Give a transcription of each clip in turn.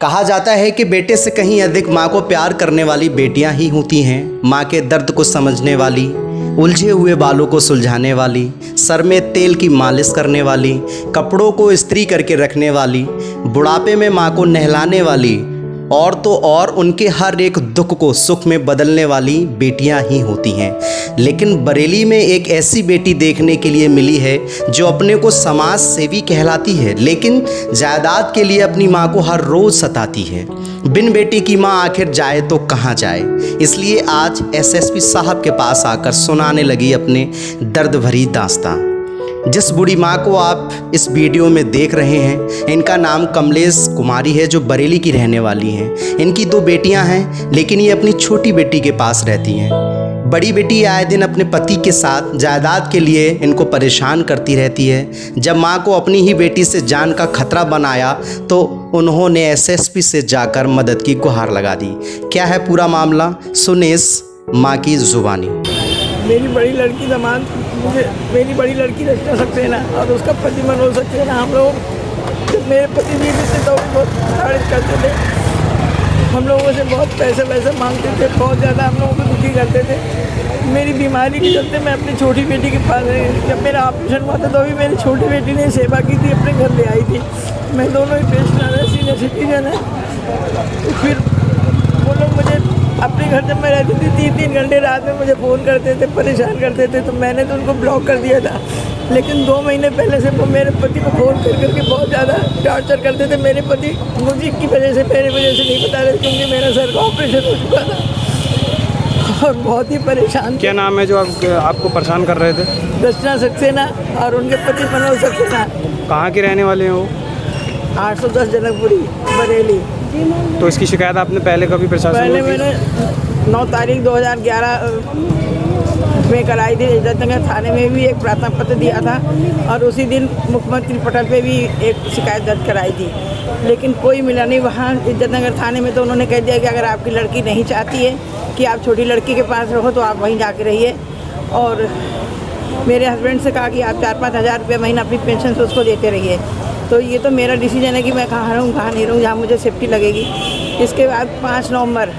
कहा जाता है कि बेटे से कहीं अधिक माँ को प्यार करने वाली बेटियां ही होती हैं। माँ के दर्द को समझने वाली, उलझे हुए बालों को सुलझाने वाली, सर में तेल की मालिश करने वाली, कपड़ों को इस्त्री करके रखने वाली, बुढ़ापे में माँ को नहलाने वाली और तो और उनके हर एक दुख को सुख में बदलने वाली बेटियां ही होती हैं। लेकिन बरेली में एक ऐसी बेटी देखने के लिए मिली है जो अपने को समाज सेवी कहलाती है, लेकिन जायदाद के लिए अपनी मां को हर रोज़ सताती है। बिन बेटी की मां आखिर जाए तो कहाँ जाए। इसलिए आज एसएसपी साहब के पास आकर सुनाने लगी अपने दर्द भरी दास्तां। जिस बूढ़ी माँ को आप इस वीडियो में देख रहे हैं, इनका नाम कमलेश कुमारी है, जो बरेली की रहने वाली हैं। इनकी 2 बेटियां हैं, लेकिन ये अपनी छोटी बेटी के पास रहती हैं। बड़ी बेटी आए दिन अपने पति के साथ जायदाद के लिए इनको परेशान करती रहती है। जब माँ को अपनी ही बेटी से जान का खतरा बनाया तो उन्होंने एसएसपी से जाकर मदद की गुहार लगा दी। क्या है पूरा मामला, सुने इस माँ की जुबानी। मेरी बड़ी लड़की मेरी बड़ी लड़की रचना सक्सेना और उसका पति मनोज सक्सेना, हम लोग जब मेरे पति भी थे तो बहुत तारीफ करते थे। हम लोगों से बहुत पैसे मांगते थे, बहुत ज़्यादा हम लोगों को दुखी करते थे। मेरी बीमारी के चलते मैं अपनी छोटी बेटी के पास रही। जब मेरा ऑपरेशन हुआ था तो अभी मेरी छोटी बेटी ने सेवा की थी, अपने घर ले आई थी। मैं दोनों ही पेशेंट है, सीनियर सिटीजन है। तो फिर वो लोग मुझे अपने घर जब मैं रहती थी 3-3 घंटे रात में मुझे फ़ोन करते थे, परेशान करते थे, तो मैंने तो उनको ब्लॉक कर दिया था। लेकिन 2 महीने पहले से वो मेरे पति को फ़ोन करके बहुत ज़्यादा टॉर्चर करते थे। मेरे पति मुझे की वजह से, मेरे वजह से नहीं बता रहे, क्योंकि मेरा सर का ऑपरेशन हो चुका था और बहुत ही परेशान। क्या नाम है जो आपको परेशान कर रहे थे? रचना सक्सेना और उनके पति मनोज सक्सेना। कहाँ के रहने वाले हैं वो? 810 जनकपुरी, बरेली। तो इसकी शिकायत आपने पहले कभी प्रशासन पहले को की? मैंने 9 तारीख 2011 में कराई थी। इज्जतनगर थाने में भी एक प्रार्थना पत्र दिया था और उसी दिन मुख्यमंत्री पटल पे भी एक शिकायत दर्ज कराई थी, लेकिन कोई मिला नहीं वहाँ इज्जतनगर थाने में। तो उन्होंने कह दिया कि अगर आपकी लड़की नहीं चाहती है कि आप छोटी लड़की के पास रहो तो आप वहीं जाके रहिए। और मेरे हस्बैंड से कहा कि आप 4-5 हज़ार रुपये महीना अपनी पेंशन से उसको देते रहिए। तो ये तो मेरा डिसीजन है कि मैं कहाँ रहूँ कहाँ नहीं रहूँ, जहाँ मुझे सेफ्टी लगेगी। इसके बाद 5 नवंबर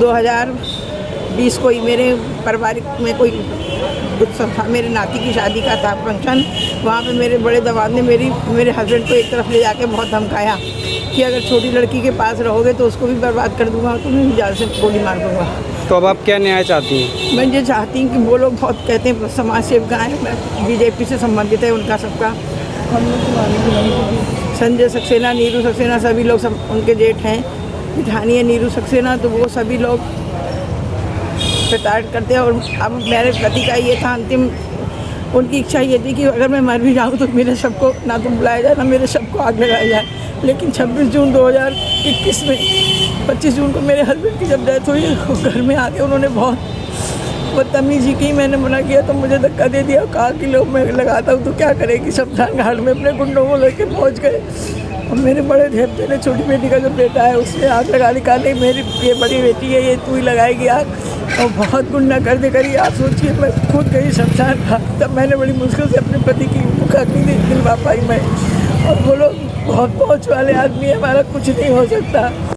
2020 को ही मेरे पारिवारिक में कोई उत्सव था, मेरे नाती की शादी का था फंक्शन। वहाँ पे मेरे बड़े दमाद ने मेरे हस्बैंड को एक तरफ ले जाके बहुत धमकाया कि अगर छोटी लड़की के पास रहोगे तो उसको भी बर्बाद कर दूँगा, तुम्हें भी जाल से गोली मार दूँगा। तो अब आप क्या न्याय चाहती हैं? मैं ये चाहती हूँ कि वो लोग बहुत कहते हैं समाज सेविका हैं, बीजेपी से संबंधित है उनका सबका, संजय सक्सेना, नीरू सक्सेना, सभी लोग सब उनके जेठ हैं। विधानीय नीरू सक्सेना, तो वो सभी लोग प्रताड़ित करते हैं। और अब मेरे पति का ये था अंतिम, उनकी इच्छा ये थी कि अगर मैं मर भी जाऊँ तो मेरे शव को ना तो बुलाया जाए ना मेरे शव को आग लगाया जाए। लेकिन 26 जून 2021 में 25 जून को मेरे हस्बैंड की जब डेथ हुई, घर में आके उन्होंने बहुत बदतमीजी की। मैंने मना किया तो मुझे धक्का दे दिया, कहा कि लोग मैं लगाता हूँ तो क्या करेगी। शमशान घाट में अपने गुंडों को लेके पहुँच गए और मेरे बड़े ढेपते ने छोटी बेटी का जो बेटा है उसने आग लगा दी। कहा नहीं मेरी ये बड़ी बेटी है, ये तू ही लगाएगी आग। और बहुत गुंडागर्दी करी। आप सोचिए मैं खुद गई शमशान घाट, तब मैंने बड़ी मुश्किल से अपने पति की मुखाग्नि दिलवा पाई मैं। और वो लोग बहुत पहुँच वाले आदमी है, हमारा कुछ नहीं हो सकता।